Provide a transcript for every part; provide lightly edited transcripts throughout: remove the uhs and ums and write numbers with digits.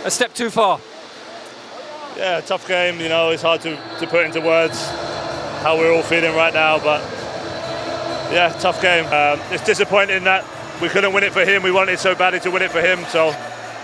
a step too far? Yeah, tough game, it's hard to put into words how we're all feeling right now, but yeah, tough game. It's disappointing that we couldn't win it for him. We wanted so badly to win it for him, so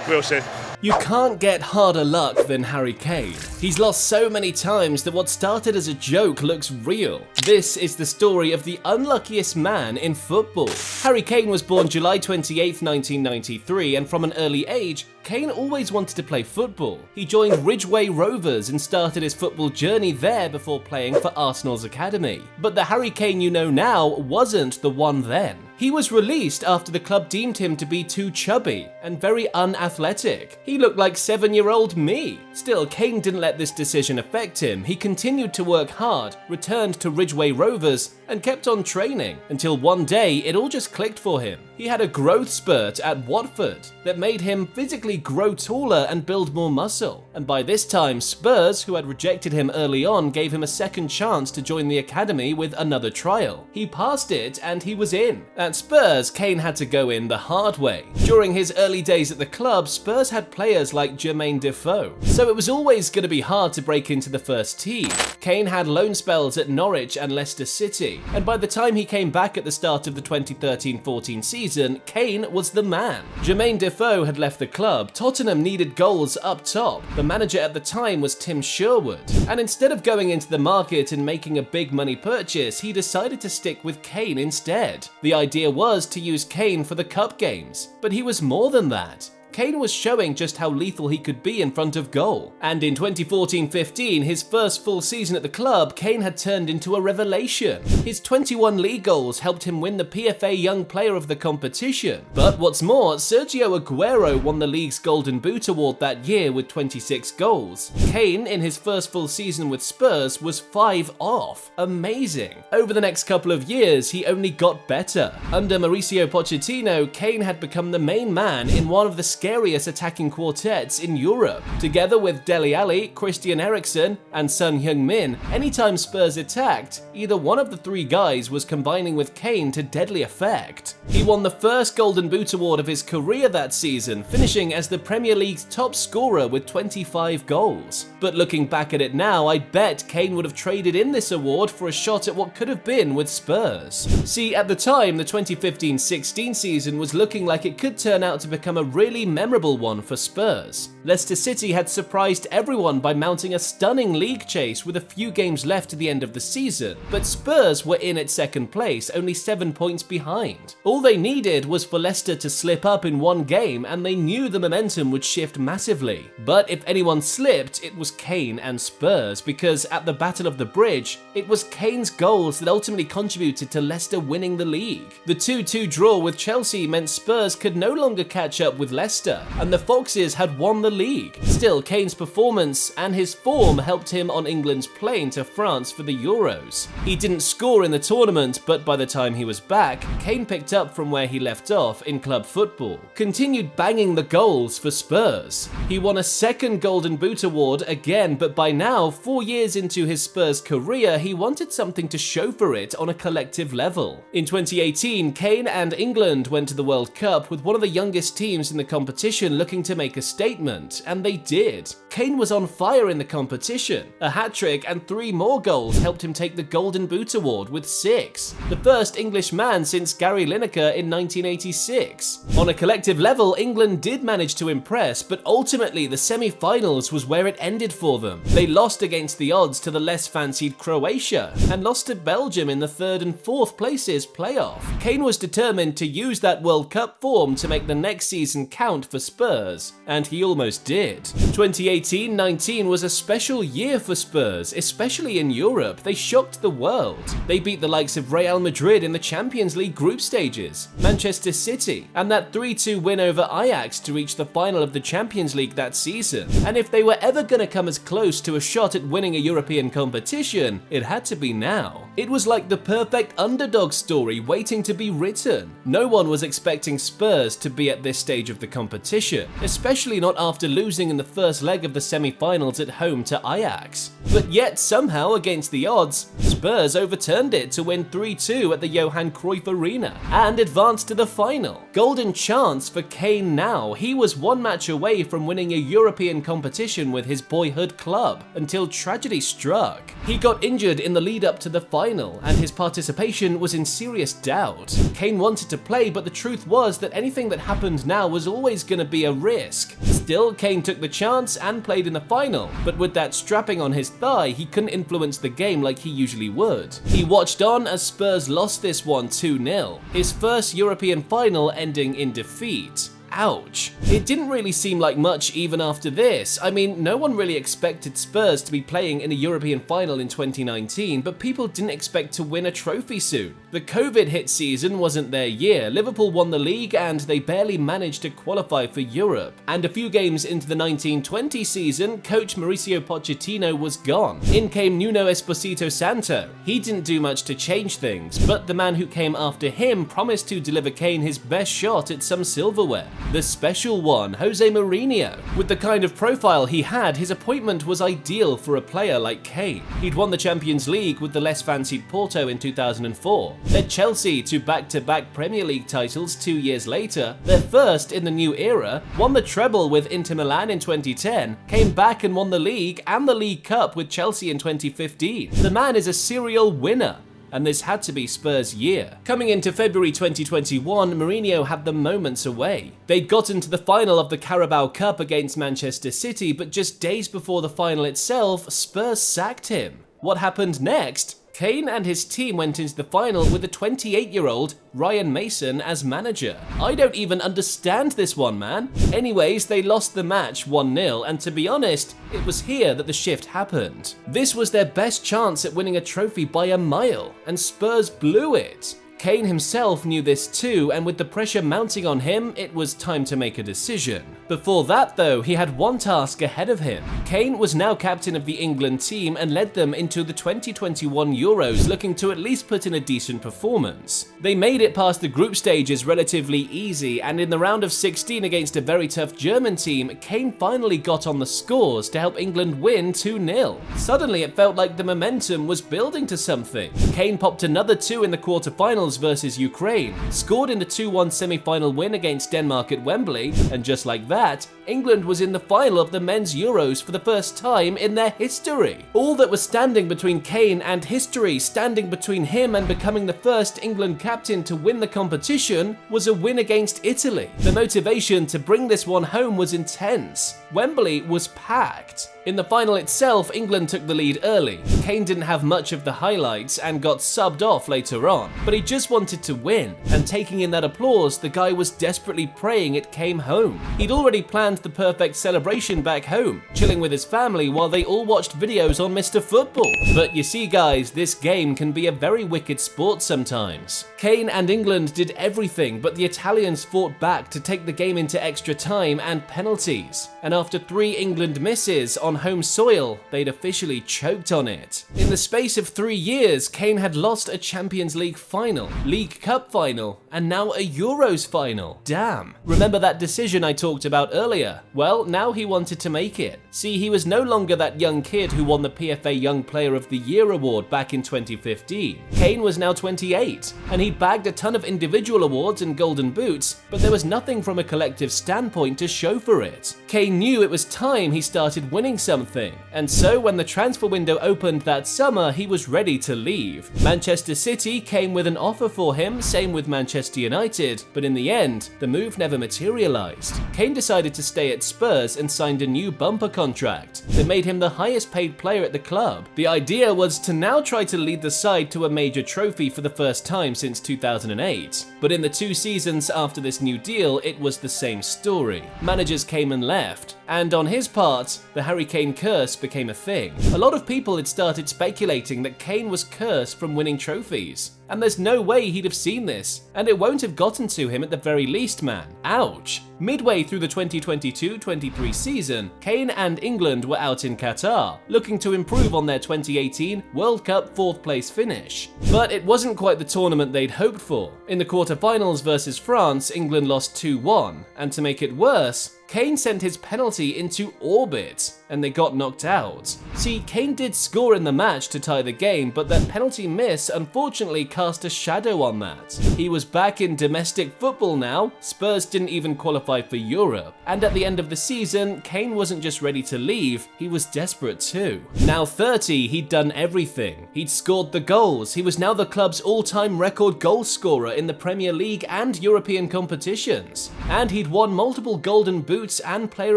we'll see. You can't get harder luck than Harry Kane. He's lost so many times that what started as a joke looks real. This is the story of the unluckiest man in football. Harry Kane was born July 28, 1993, and from an early age, Kane always wanted to play football. He joined Ridgeway Rovers and started his football journey there before playing for Arsenal's academy. But the Harry Kane you know now wasn't the one then. He was released after the club deemed him to be too chubby and very unathletic. He looked like 7-year-old me. Still, Kane didn't let this decision affect him. He continued to work hard, returned to Ridgeway Rovers, and kept on training until one day it all just clicked for him. He had a growth spurt at Watford that made him physically grow taller and build more muscle. And by this time, Spurs, who had rejected him early on, gave him a second chance to join the academy with another trial. He passed it and he was in. At Spurs, Kane had to go in the hard way. During his early days at the club, Spurs had players like Jermaine Defoe, so it was always going to be hard to break into the first team. Kane had loan spells at Norwich and Leicester City, and by the time he came back at the start of the 2013-14 season, Kane was the man. Jermaine Defoe had left the club, Tottenham needed goals up top. The manager at the time was Tim Sherwood, and instead of going into the market and making a big money purchase, he decided to stick with Kane instead. The idea was to use Kane for the cup games, but he was more than that. Kane was showing just how lethal he could be in front of goal. And in 2014-15, his first full season at the club, Kane had turned into a revelation. His 21 league goals helped him win the PFA Young Player of the competition. But what's more, Sergio Aguero won the league's Golden Boot award that year with 26 goals. Kane, in his first full season with Spurs, was 5 off. Amazing. Over the next couple of years, he only got better. Under Mauricio Pochettino, Kane had become the main man in one of the scariest attacking quartets in Europe. Together with Dele Alli, Christian Eriksen, and Son Heung-min, anytime Spurs attacked, either one of the three guys was combining with Kane to deadly effect. He won the first Golden Boot award of his career that season, finishing as the Premier League's top scorer with 25 goals. But looking back at it now, I bet Kane would have traded in this award for a shot at what could have been with Spurs. See, at the time, the 2015-16 season was looking like it could turn out to become a really memorable one for Spurs. Leicester City had surprised everyone by mounting a stunning league chase with a few games left to the end of the season, but Spurs were in at second place, only 7 points behind. All they needed was for Leicester to slip up in one game, and they knew the momentum would shift massively. But if anyone slipped, it was Kane and Spurs, because at the Battle of the Bridge, it was Kane's goals that ultimately contributed to Leicester winning the league. The 2-2 draw with Chelsea meant Spurs could no longer catch up with Leicester, and the Foxes had won the league. Still, Kane's performance and his form helped him on England's plane to France for the Euros. He didn't score in the tournament, but by the time he was back, Kane picked up from where he left off in club football, continued banging the goals for Spurs. He won a second Golden Boot award again, but by now, 4 years into his Spurs career, he wanted something to show for it on a collective level. In 2018, Kane and England went to the World Cup with one of the youngest teams in the competition looking to make a statement, and they did. Kane was on fire in the competition. A hat-trick and 3 more goals helped him take the Golden Boot award with 6, the first English man since Gary Lineker in 1986. On a collective level, England did manage to impress, but ultimately the semi-finals was where it ended for them. They lost against the odds to the less fancied Croatia, and lost to Belgium in the 3rd and 4th places playoff. Kane was determined to use that World Cup form to make the next season count for Spurs, and he almost did. 2018-19 was a special year for Spurs, especially in Europe. They shocked the world. They beat the likes of Real Madrid in the Champions League group stages, Manchester City, and that 3-2 win over Ajax to reach the final of the Champions League that season. And if they were ever going to come as close to a shot at winning a European competition, it had to be now. It was like the perfect underdog story waiting to be written. No one was expecting Spurs to be at this stage of the competition, especially not after losing in the first leg of the semi-finals at home to Ajax. But yet, somehow, against the odds, Spurs Spurs overturned it to win 3-2 at the Johan Cruyff Arena and advanced to the final. Golden chance for Kane now. He was one match away from winning a European competition with his boyhood club until tragedy struck. He got injured in the lead up to the final and his participation was in serious doubt. Kane wanted to play, but the truth was that anything that happened now was always going to be a risk. Still, Kane took the chance and played in the final, but with that strapping on his thigh, he couldn't influence the game like he usually would. He watched on as Spurs lost this one 2-0, his first European final ending in defeat. Ouch. It didn't really seem like much even after this. I mean, no one really expected Spurs to be playing in a European final in 2019, but people didn't expect to win a trophy soon. The COVID hit season wasn't their year. Liverpool won the league and they barely managed to qualify for Europe. And a few games into the 1920 season, coach Mauricio Pochettino was gone. In came Nuno Esposito Santo. He didn't do much to change things, but the man who came after him promised to deliver Kane his best shot at some silverware. The special one, Jose Mourinho. With the kind of profile he had, his appointment was ideal for a player like Kane. He'd won the Champions League with the less fancied Porto in 2004, led Chelsea to back-to-back Premier League titles 2 years later, their first in the new era, won the treble with Inter Milan in 2010, came back and won the league and the League Cup with Chelsea in 2015. The man is a serial winner, and this had to be Spurs' year. Coming into February 2021, Mourinho had them moments away. They'd gotten to the final of the Carabao Cup against Manchester City, but just days before the final itself, Spurs sacked him. What happened next? Kane and his team went into the final with the 28-year-old Ryan Mason as manager. I don't even understand this one, man. Anyways, they lost the match 1-0, and to be honest, it was here that the shift happened. This was their best chance at winning a trophy by a mile, and Spurs blew it. Kane himself knew this too, and with the pressure mounting on him, it was time to make a decision. Before that though, he had one task ahead of him. Kane was now captain of the England team and led them into the 2021 Euros, looking to at least put in a decent performance. They made it past the group stages relatively easy, and in the round of 16 against a very tough German team, Kane finally got on the scores to help England win 2-0. Suddenly it felt like the momentum was building to something. Kane popped another 2 in the quarterfinals versus Ukraine, scored in the 2-1 semi-final win against Denmark at Wembley, and just like that, England was in the final of the men's Euros for the first time in their history. All that was standing between Kane and history, standing between him and becoming the first England captain to win the competition, was a win against Italy. The motivation to bring this one home was intense. Wembley was packed. In the final itself, England took the lead early. Kane didn't have much of the highlights and got subbed off later on, but he just wanted to win, and taking in that applause, the guy was desperately praying it came home. He'd already planned the perfect celebration back home, chilling with his family while they all watched videos on Mr. Football. But you see guys, this game can be a very wicked sport sometimes. Kane and England did everything, but the Italians fought back to take the game into extra time and penalties. And after 3 England misses on home soil, they'd officially choked on it. In the space of 3 years, Kane had lost a Champions League final, League Cup final, and now a Euros final. Damn. Remember that decision I talked about earlier? Well, now he wanted to make it. See, he was no longer that young kid who won the PFA Young Player of the Year award back in 2015. Kane was now 28, and he'd bagged a ton of individual awards and golden boots, but there was nothing from a collective standpoint to show for it. Kane knew it was time he started winning something, and so when the transfer window opened that summer, he was ready to leave. Manchester City came with an offer for him, same with Manchester United, but in the end, the move never materialized. Kane decided to stay at Spurs and signed a new bumper contract that made him the highest paid player at the club. The idea was to now try to lead the side to a major trophy for the first time since 2008. But in the 2 seasons after this new deal, it was the same story. Managers came and left, and on his part, the Harry Kane curse became a thing. A lot of people had started speculating that Kane was cursed from winning trophies. And there's no way he'd have seen this, and it won't have gotten to him at the very least, man. Ouch. Midway through the 2022-23 season, Kane and England were out in Qatar, looking to improve on their 2018 World Cup 4th place finish. But it wasn't quite the tournament they'd hoped for. In the quarterfinals versus France, England lost 2-1, and to make it worse, Kane sent his penalty into orbit, and they got knocked out. See, Kane did score in the match to tie the game, but that penalty miss unfortunately cast a shadow on that. He was back in domestic football now, Spurs didn't even qualify for Europe, and at the end of the season, Kane wasn't just ready to leave, he was desperate too. Now 30, he'd done everything. He'd scored the goals, he was now the club's all-time record goal scorer in the Premier League and European competitions, and he'd won multiple Golden Boots and Player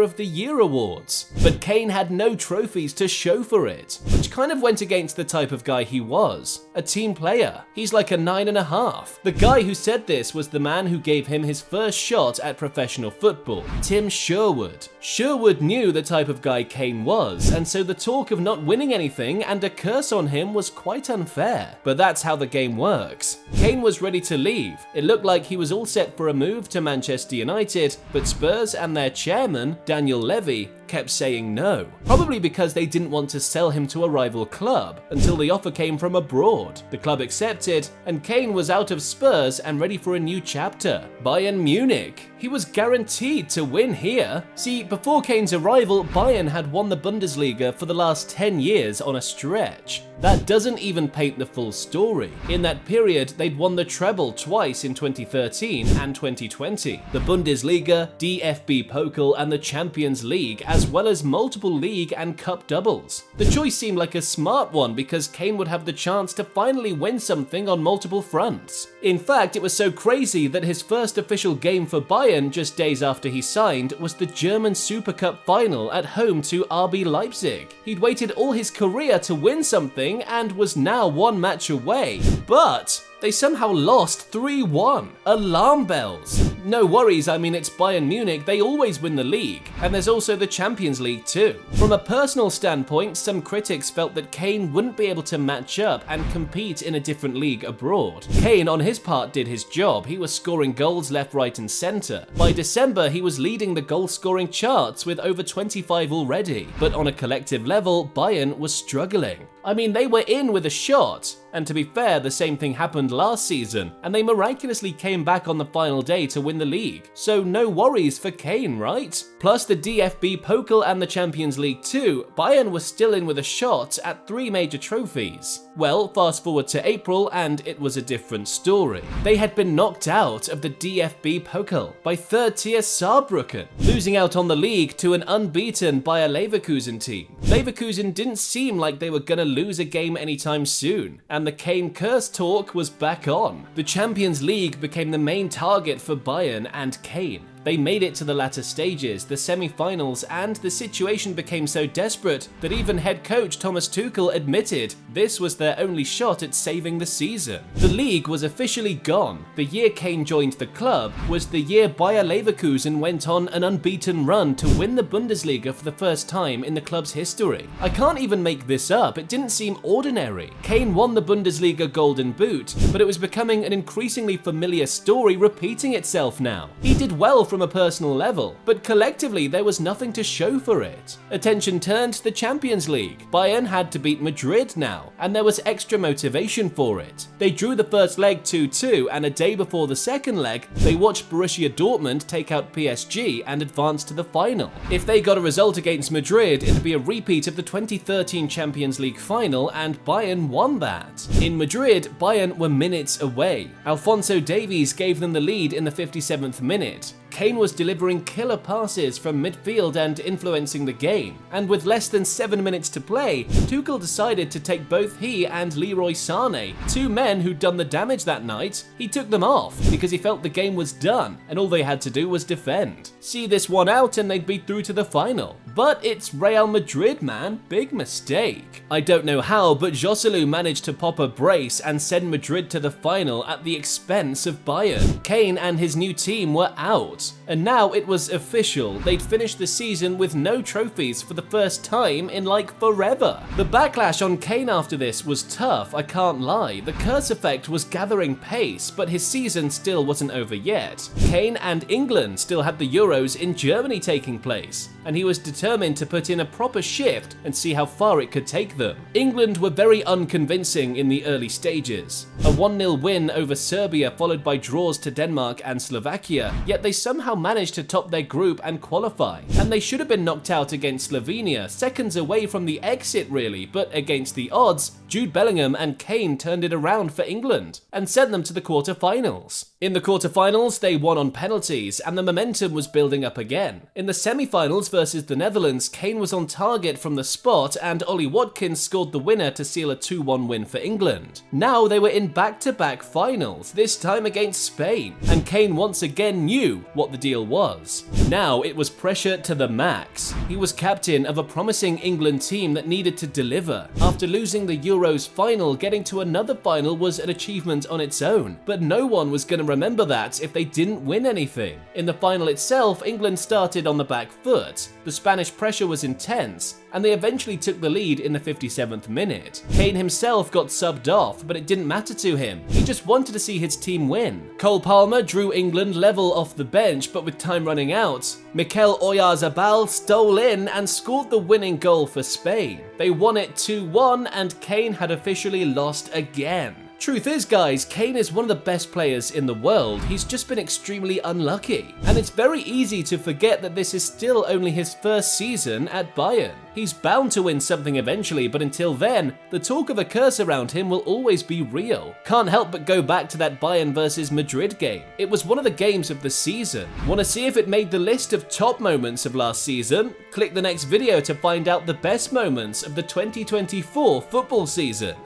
of the Year awards. But Kane had no trophies to show for it, which kind of went against the type of guy he was. A team player. He's like a 9.5. The guy who said this was the man who gave him his first shot at professional football, Tim Sherwood. Sherwood knew the type of guy Kane was, and so the talk of not winning anything and a curse on him was quite unfair. But that's how the game works. Kane was ready to leave. It looked like he was all set for a move to Manchester United, but Spurs and their chairman, Daniel Levy, kept saying no. Probably because they didn't want to sell him to a rival club until the offer came from abroad. The club accepted, and Kane was out of Spurs and ready for a new chapter. Bayern Munich. He was guaranteed to win here. See, before Kane's arrival, Bayern had won the Bundesliga for the last 10 years on a stretch. That doesn't even paint the full story. In that period, they'd won the treble twice in 2013 and 2020, the Bundesliga, DFB Pokal, and the Champions League, as well as multiple league and cup doubles. The choice seemed like a smart one because Kane would have the chance to finally win something on multiple fronts. In fact, it was so crazy that his first official game for Bayern just days after he signed was the German Super Cup final at home to RB Leipzig. He'd waited all his career to win something and was now one match away, but they somehow lost 3-1. Alarm bells. No worries, I mean, it's Bayern Munich, they always win the league, and there's also the Champions League too. From a personal standpoint, some critics felt that Kane wouldn't be able to match up and compete in a different league abroad. Kane, on his part, did his job. He was scoring goals left, right, and centre. By December, he was leading the goal-scoring charts with over 25 already, but on a collective level, Bayern was struggling. I mean, they were in with a shot, and to be fair, the same thing happened last season, and they miraculously came back on the final day to win the league. So no worries for Kane, right? Plus the DFB Pokal and the Champions League too, Bayern was still in with a shot at 3 major trophies. Well, fast forward to April and it was a different story. They had been knocked out of the DFB Pokal by third-tier Saarbrücken, losing out on the league to an unbeaten Bayer Leverkusen team. Leverkusen didn't seem like they were gonna lose a game anytime soon, and the Kane curse talk was back on. The Champions League became the main target for Bayern and Kane. They made it to the latter stages, the semi-finals, and the situation became so desperate that even head coach Thomas Tuchel admitted this was their only shot at saving the season. The league was officially gone. The year Kane joined the club was the year Bayer Leverkusen went on an unbeaten run to win the Bundesliga for the first time in the club's history. I can't even make this up, it didn't seem ordinary. Kane won the Bundesliga Golden Boot, but it was becoming an increasingly familiar story repeating itself now. He did well from a personal level, but collectively there was nothing to show for it. Attention turned to the Champions League. Bayern had to beat Madrid now, and there was extra motivation for it. They drew the first leg 2-2, and a day before the second leg, they watched Borussia Dortmund take out PSG and advance to the final. If they got a result against Madrid, it'd be a repeat of the 2013 Champions League final, and Bayern won that. In Madrid, Bayern were minutes away. Alphonso Davies gave them the lead in the 57th minute. Kane was delivering killer passes from midfield and influencing the game. And with less than 7 minutes to play, Tuchel decided to take both he and Leroy Sané, 2 men who'd done the damage that night. He took them off because he felt the game was done and all they had to do was defend. See this one out and they'd be through to the final. But it's Real Madrid, man. Big mistake. I don't know how, but Joselu managed to pop a brace and send Madrid to the final at the expense of Bayern. Kane and his new team were out. And now it was official, they'd finished the season with no trophies for the first time in like forever. The backlash on Kane after this was tough, I can't lie. The curse effect was gathering pace, but his season still wasn't over yet. Kane and England still had the Euros in Germany taking place, and he was determined determined to put in a proper shift and see how far it could take them. England were very unconvincing in the early stages. A 1-0 win over Serbia followed by draws to Denmark and Slovakia, yet they somehow managed to top their group and qualify. And they should have been knocked out against Slovenia, seconds away from the exit really, but against the odds, Jude Bellingham and Kane turned it around for England and sent them to the quarter-finals. In the quarter-finals, they won on penalties, and the momentum was building up again. In the semi-finals versus the Netherlands, Kane was on target from the spot, and Ollie Watkins scored the winner to seal a 2-1 win for England. Now they were in back-to-back finals, this time against Spain, and Kane once again knew what the deal was. Now it was pressure to the max. He was captain of a promising England team that needed to deliver. After losing the Euros final, getting to another final was an achievement on its own, but no one was going to remember that if they didn't win anything. In the final itself, England started on the back foot. The Spanish pressure was intense, and they eventually took the lead in the 57th minute. Kane himself got subbed off, but it didn't matter to him. He just wanted to see his team win. Cole Palmer drew England level off the bench, but with time running out, Mikel Oyarzabal stole in and scored the winning goal for Spain. They won it 2-1, and Kane had officially lost again. Truth is, guys, Kane is one of the best players in the world. He's just been extremely unlucky. And it's very easy to forget that this is still only his first season at Bayern. He's bound to win something eventually, but until then, the talk of a curse around him will always be real. Can't help but go back to that Bayern versus Madrid game. It was one of the games of the season. Want to see if it made the list of top moments of last season? Click the next video to find out the best moments of the 2024 football season.